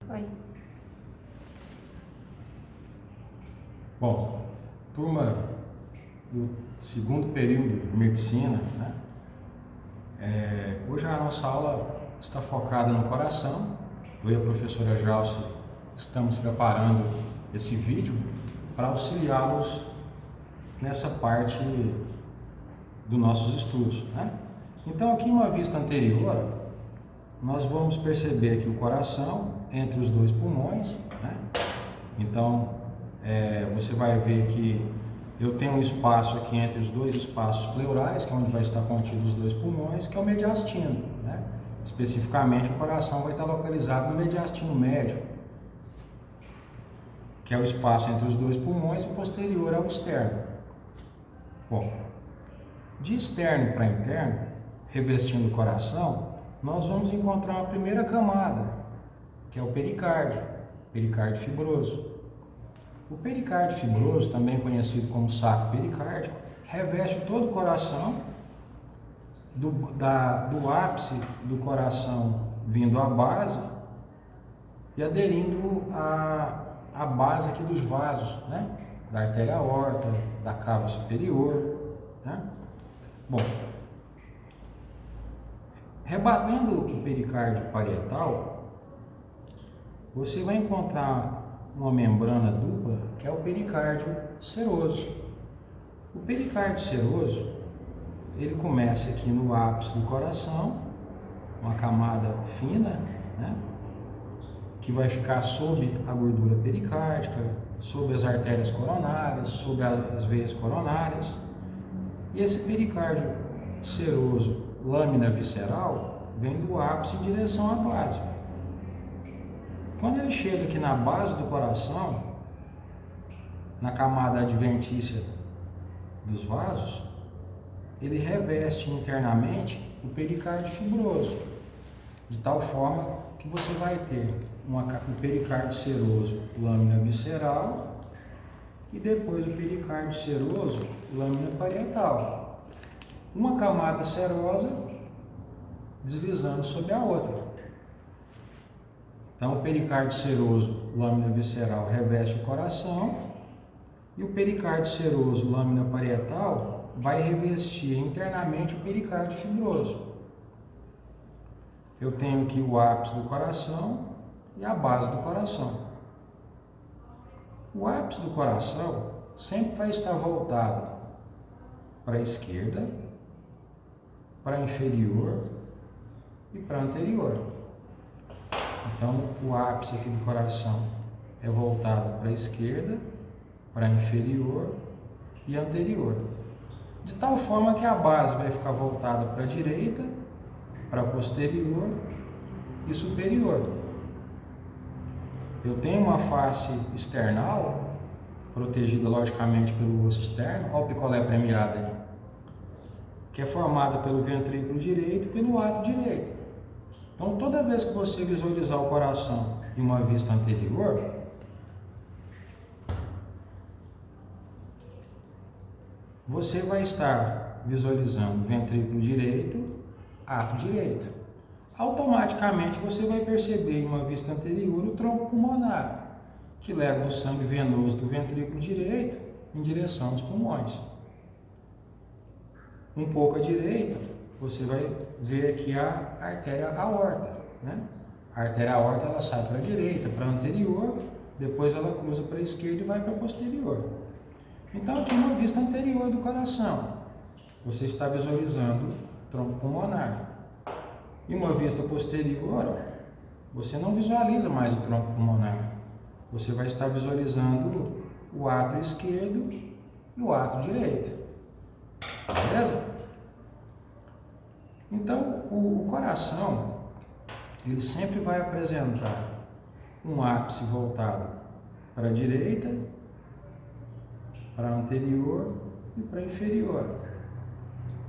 Oi. Bom, turma do segundo período de medicina, né? Hoje a nossa aula está focada no coração. Eu e a professora Jalce estamos preparando esse vídeo para auxiliá-los nessa parte dos nossos estudos, né? Então, aqui em uma vista anterior, nós vamos perceber que o coração entre os dois pulmões, né? Então, você vai ver que eu tenho um espaço aqui entre os dois espaços pleurais, que é onde vai estar contido os dois pulmões, que é o mediastino, né? Especificamente, o coração vai estar localizado no mediastino médio, que é o espaço entre os dois pulmões e posterior ao externo. Bom, de externo para interno, revestindo o coração, nós vamos encontrar a primeira camada, que é o pericárdio fibroso. O pericárdio fibroso, também conhecido como saco pericárdico, reveste todo o coração, do ápice do coração vindo à base e aderindo à base aqui dos vasos, né? Da artéria aorta, da cava superior, né? Bom, rebatendo o pericárdio parietal, você vai encontrar uma membrana dupla, que é o pericárdio seroso. O pericárdio seroso, ele começa aqui no ápice do coração, uma camada fina, né, que vai ficar sob a gordura pericárdica, sob as artérias coronárias, sob as veias coronárias. E esse pericárdio seroso, lâmina visceral, vem do ápice em direção à base. Quando ele chega aqui na base do coração, na camada adventícia dos vasos, ele reveste internamente o pericárdio fibroso, de tal forma que você vai ter o pericárdio seroso, lâmina visceral, e depois o pericárdio seroso, lâmina parietal. Uma camada serosa deslizando sobre a outra. Então, o pericárdio seroso, lâmina visceral, reveste o coração, e o pericárdio seroso, lâmina parietal, vai revestir internamente o pericárdio fibroso. Eu tenho aqui o ápice do coração e a base do coração. O ápice do coração sempre vai estar voltado para a esquerda, para a inferior e para a anterior. Então, o ápice aqui do coração é voltado para a esquerda, para a inferior e anterior. De tal forma que a base vai ficar voltada para a direita, para a posterior e superior. Eu tenho uma face external, protegida logicamente pelo osso externo, olha o picolé premiado aí, que é formada pelo ventrículo direito e pelo ato direito. Então, toda vez que você visualizar o coração em uma vista anterior, você vai estar visualizando o ventrículo direito, ato direito. Automaticamente você vai perceber em uma vista anterior o tronco pulmonar, que leva o sangue venoso do ventrículo direito em direção aos pulmões. Um pouco à direita, você vai ver aqui a artéria aorta, né? A artéria aorta, ela sai para a direita, para a anterior, depois ela cruza para a esquerda e vai para a posterior. Então, aqui uma vista anterior do coração, você está visualizando o tronco pulmonar. Em uma vista posterior, você não visualiza mais o tronco pulmonar. Você vai estar visualizando o átrio esquerdo e o átrio direito. Beleza? Então, o coração, ele sempre vai apresentar um ápice voltado para a direita, para a anterior e para a inferior.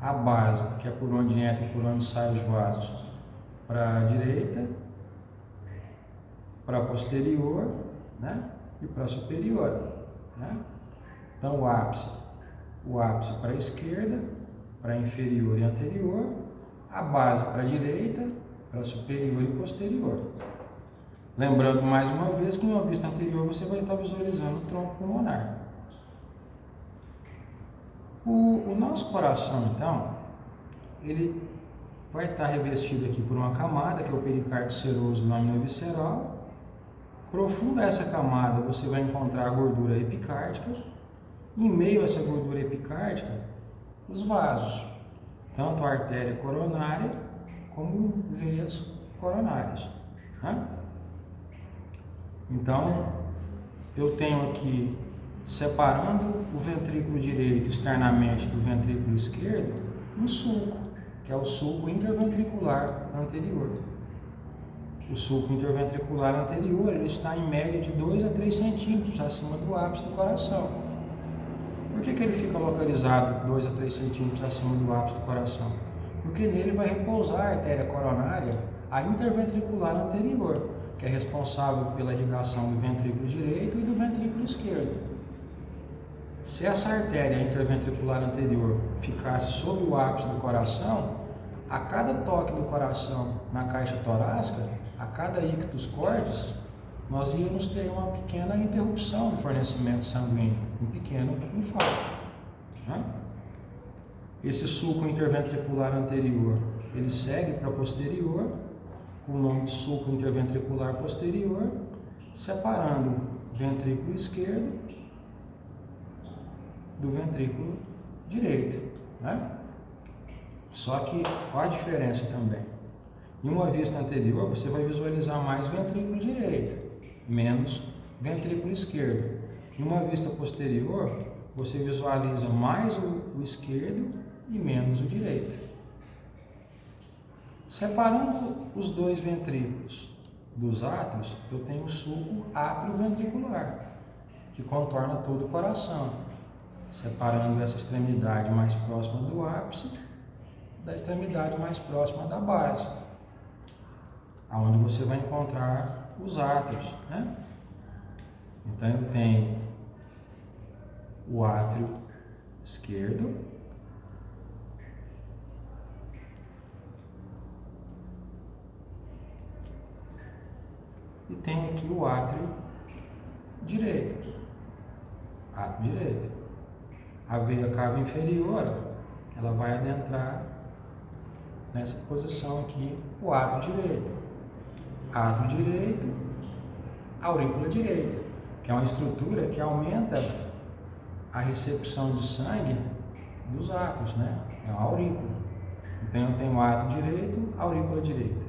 A base, que é por onde entra e por onde saem os vasos, para a direita, para a posterior, né? E para a superior, né? Então, o ápice para a esquerda, para a inferior e anterior, a base para a direita, para a superior e posterior. Lembrando mais uma vez que em uma vista anterior você vai estar visualizando o tronco pulmonar. O nosso coração, então, ele vai estar revestido aqui por uma camada, que é o pericárdio seroso lâmina visceral. Profunda essa camada, você vai encontrar a gordura epicárdica. Em meio a essa gordura epicárdica, os vasos, tanto a artéria coronária como veias coronárias. Né? Então, eu tenho aqui, separando o ventrículo direito externamente do ventrículo esquerdo, um sulco, que é o sulco interventricular anterior. O sulco interventricular anterior ele está em média de 2 a 3 centímetros acima do ápice do coração. Por que ele fica localizado 2 a 3 centímetros acima do ápice do coração? Porque nele vai repousar a artéria coronária, a interventricular anterior, que é responsável pela irrigação do ventrículo direito e do ventrículo esquerdo. Se essa artéria interventricular anterior ficasse sob o ápice do coração, a cada toque do coração na caixa torácica, a cada ictus cordis, nós íamos ter uma pequena interrupção do fornecimento sanguíneo, um pequeno infarto. Né? Esse sulco interventricular anterior, ele segue para posterior, com o nome de sulco interventricular posterior, separando o ventrículo esquerdo do ventrículo direito. Né? Só que olha a diferença também. Em uma vista anterior, você vai visualizar mais ventrículo direito, menos ventrículo esquerdo. Em uma vista posterior, você visualiza mais o esquerdo e menos o direito. Separando os dois ventrículos dos átrios, eu tenho o sulco atrioventricular, que contorna todo o coração, separando essa extremidade mais próxima do ápice da extremidade mais próxima da base, aonde você vai encontrar os átrios, né? Então eu tenho o átrio esquerdo, e tenho aqui o átrio direito. Átrio direito. A veia cava inferior, ela vai adentrar nessa posição aqui, o átrio direito. Átrio direito, aurícula direita, que é uma estrutura que aumenta a recepção de sangue dos átrios, né? É uma aurícula. Então eu tenho átrio direito, aurícula direita.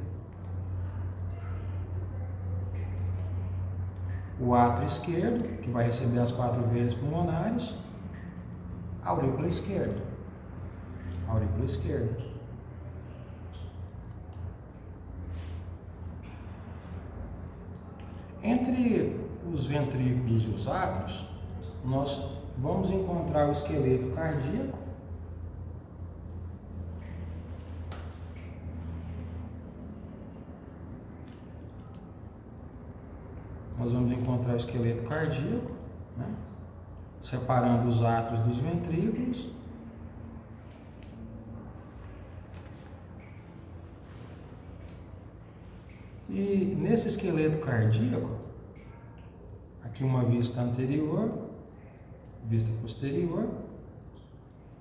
O átrio esquerdo, que vai receber as 4 veias pulmonares, aurícula esquerda. Aurícula esquerda. Entre os ventrículos e os átrios, nós vamos encontrar o esqueleto cardíaco, né? Separando os átrios dos ventrículos. E nesse esqueleto cardíaco, aqui uma vista anterior, vista posterior,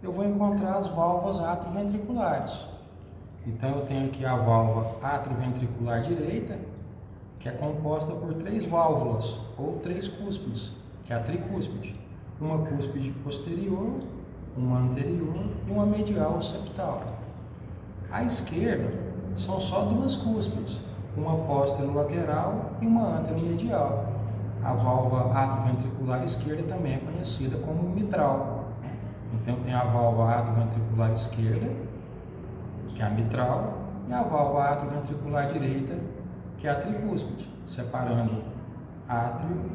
eu vou encontrar as válvulas atrioventriculares. Então eu tenho aqui a válvula atrioventricular direita, que é composta por 3 válvulas, ou 3 cúspides, que é a tricúspide. Uma cúspide posterior, uma anterior e uma medial septal. À esquerda, são só 2 cúspides, uma posterolateral e uma anteromedial. A válvula atrioventricular esquerda também é conhecida como mitral. Então tem a válvula atrioventricular esquerda, que é a mitral, e a válvula atrioventricular direita, que é a tricúspide, separando átrio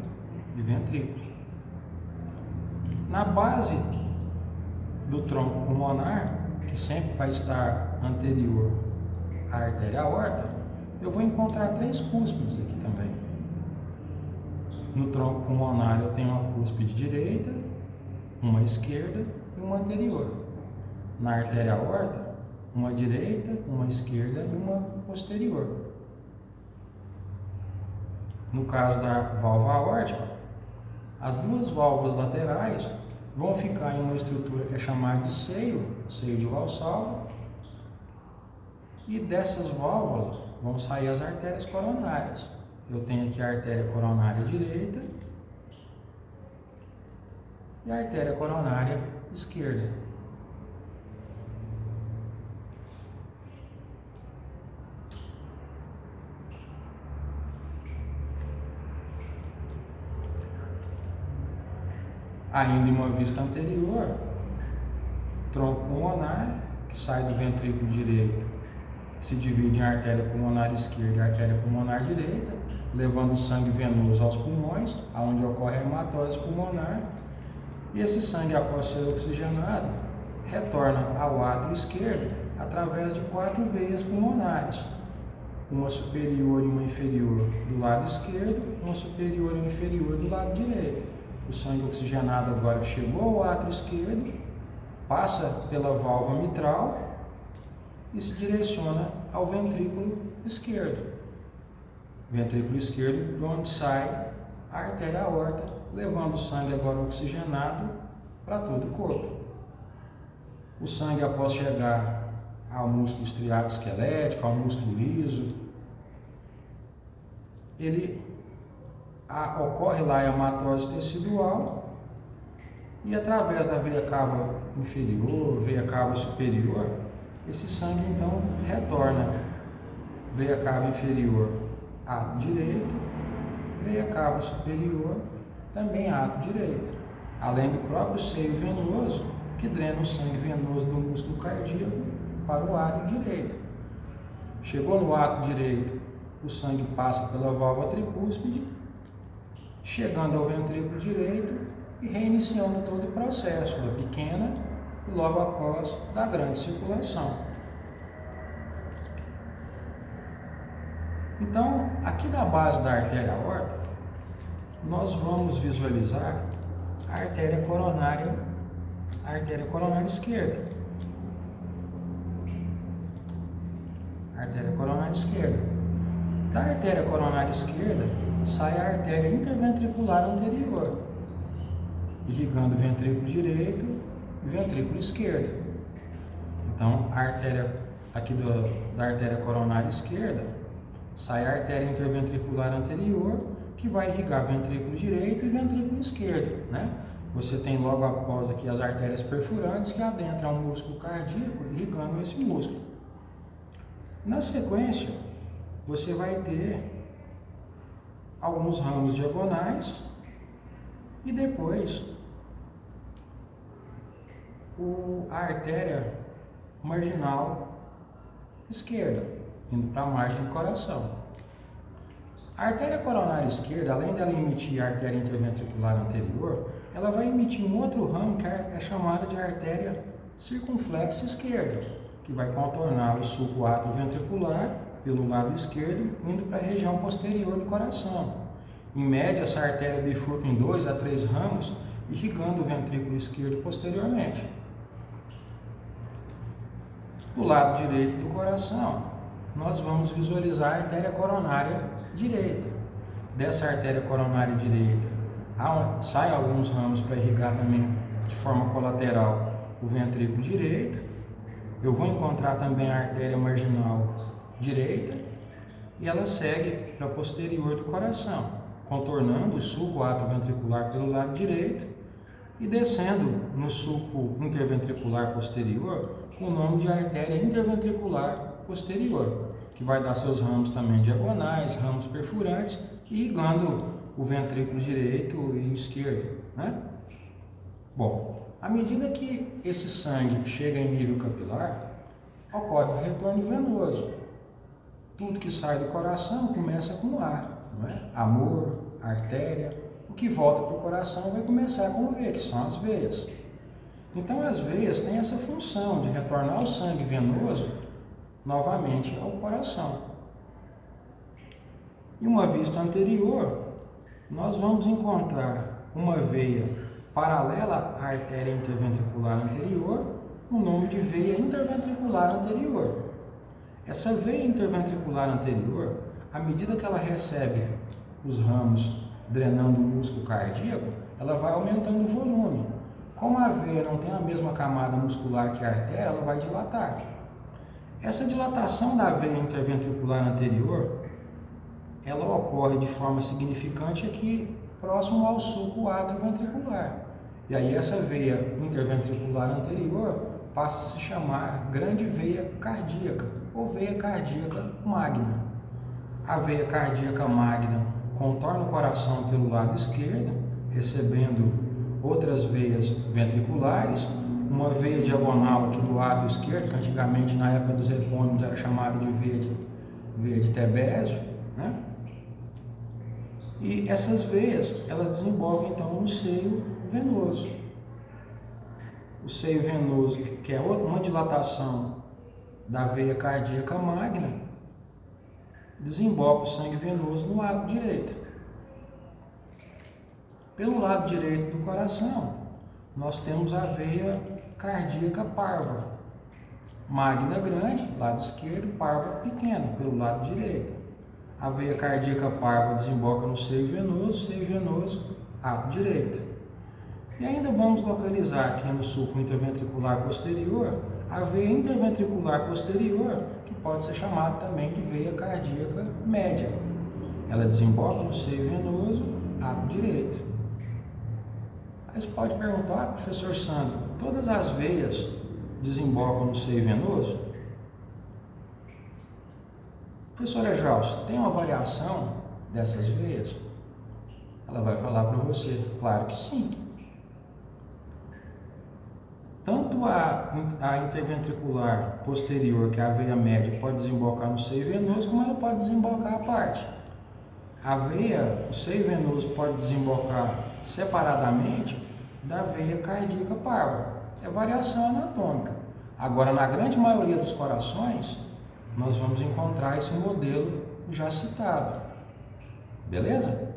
e ventrículo. Na base do tronco pulmonar, que sempre vai estar anterior à artéria aorta, eu vou encontrar 3 cúspides aqui também. No tronco pulmonar eu tenho uma cúspide direita, uma esquerda e uma anterior. Na artéria aorta, uma direita, uma esquerda e uma posterior. no caso da válvula aórtica, as duas válvulas laterais vão ficar em uma estrutura que é chamada de seio de Valsalva, e dessas válvulas vão sair as artérias coronárias. Eu tenho aqui a artéria coronária direita e a artéria coronária esquerda. Ainda em uma vista anterior, tronco pulmonar, que sai do ventrículo direito, se divide em artéria pulmonar esquerda e artéria pulmonar direita, levando o sangue venoso aos pulmões, onde ocorre a hematose pulmonar, e esse sangue, após ser oxigenado, retorna ao átrio esquerdo através de 4 veias pulmonares, uma superior e uma inferior do lado esquerdo, uma superior e uma inferior do lado direito. O sangue oxigenado agora chegou ao átrio esquerdo, passa pela válvula mitral e se direciona ao ventrículo esquerdo. Ventrículo esquerdo, de onde sai a artéria aorta, levando o sangue agora oxigenado para todo o corpo. O sangue, após chegar ao músculo estriado esquelético, ao músculo liso, ocorre lá a hematose tecidual e através da veia cava inferior, veia cava superior, esse sangue então retorna veia cava inferior ato direito, veia cava superior também ato direito, além do próprio seio venoso que drena o sangue venoso do músculo cardíaco para o átrio direito. Chegou no átrio direito, o sangue passa pela válvula tricúspide, chegando ao ventrículo direito e reiniciando todo o processo da pequena e logo após da grande circulação. Então, aqui na base da artéria aorta, nós vamos visualizar a artéria coronária esquerda. Artéria coronária esquerda. Da artéria coronária esquerda sai a artéria interventricular anterior, irrigando o ventrículo direito e ventrículo esquerdo. Então, a artéria aqui da artéria coronária esquerda sai a artéria interventricular anterior, que vai irrigar ventrículo direito e ventrículo esquerdo, né? Você tem logo após aqui as artérias perfurantes que adentram o músculo cardíaco, irrigando esse músculo. Na sequência, você vai ter alguns ramos diagonais e depois a artéria marginal esquerda, indo para a margem do coração. A artéria coronária esquerda, além dela emitir a artéria interventricular anterior, ela vai emitir um outro ramo que é chamada de artéria circunflexa esquerda, que vai contornar o sulco atrioventricular pelo lado esquerdo, indo para a região posterior do coração. Em média, essa artéria bifurca em 2 a 3 ramos, irrigando o ventrículo esquerdo posteriormente. Do lado direito do coração, nós vamos visualizar a artéria coronária direita. Dessa artéria coronária direita, saem alguns ramos para irrigar também de forma colateral o ventrículo direito. Eu vou encontrar também a artéria marginal direita e ela segue para a posterior do coração, contornando o sulco atrioventricular pelo lado direito e descendo no sulco interventricular posterior com o nome de artéria interventricular posterior, que vai dar seus ramos também diagonais, ramos perfurantes, irrigando o ventrículo direito e esquerdo, né? Bom, à medida que esse sangue chega em nível capilar, ocorre o retorno venoso. Tudo que sai do coração começa com ar, não é? Amor, artéria. O que volta para o coração vai começar com o V, que são as veias. Então, as veias têm essa função de retornar o sangue venoso novamente ao coração. Em uma vista anterior, nós vamos encontrar uma veia paralela à artéria interventricular anterior, com o nome de veia interventricular anterior. Essa veia interventricular anterior, à medida que ela recebe os ramos drenando o músculo cardíaco, ela vai aumentando o volume. Como a veia não tem a mesma camada muscular que a artéria, ela vai dilatar. Essa dilatação da veia interventricular anterior, ela ocorre de forma significante aqui, próximo ao sulco atrioventricular. E aí essa veia interventricular anterior passa a se chamar grande veia cardíaca ou veia cardíaca magna. A veia cardíaca magna contorna o coração pelo lado esquerdo, recebendo outras veias ventriculares, uma veia diagonal aqui do lado esquerdo, que antigamente na época dos epônimos era chamada de veia de Tebésio, né? E essas veias, elas desembocam então no seio venoso. O seio venoso, que é uma dilatação da veia cardíaca magna, desemboca o sangue venoso no lado direito. Pelo lado direito do coração, nós temos a veia cardíaca parva. Magna grande, lado esquerdo, parva pequena, pelo lado direito. A veia cardíaca parva desemboca no seio venoso, ato direito. E ainda vamos localizar aqui no sulco interventricular posterior, a veia interventricular posterior, que pode ser chamada também de veia cardíaca média. Ela desemboca no seio venoso, ato direito. Aí você pode perguntar, professor Sandro, todas as veias desembocam no seio venoso? Professora Jalce, tem uma variação dessas veias? Ela vai falar para você, claro que sim. Tanto a interventricular posterior, que é a veia média, pode desembocar no seio venoso, como ela pode desembocar à parte. O seio venoso pode desembocar separadamente da veia cardíaca parva. É variação anatômica. Agora, na grande maioria dos corações, nós vamos encontrar esse modelo já citado. Beleza?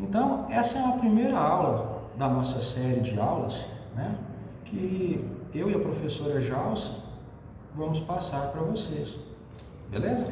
Então, essa é a primeira aula da nossa série de aulas, né, que eu e a professora Jalce vamos passar para vocês. Beleza?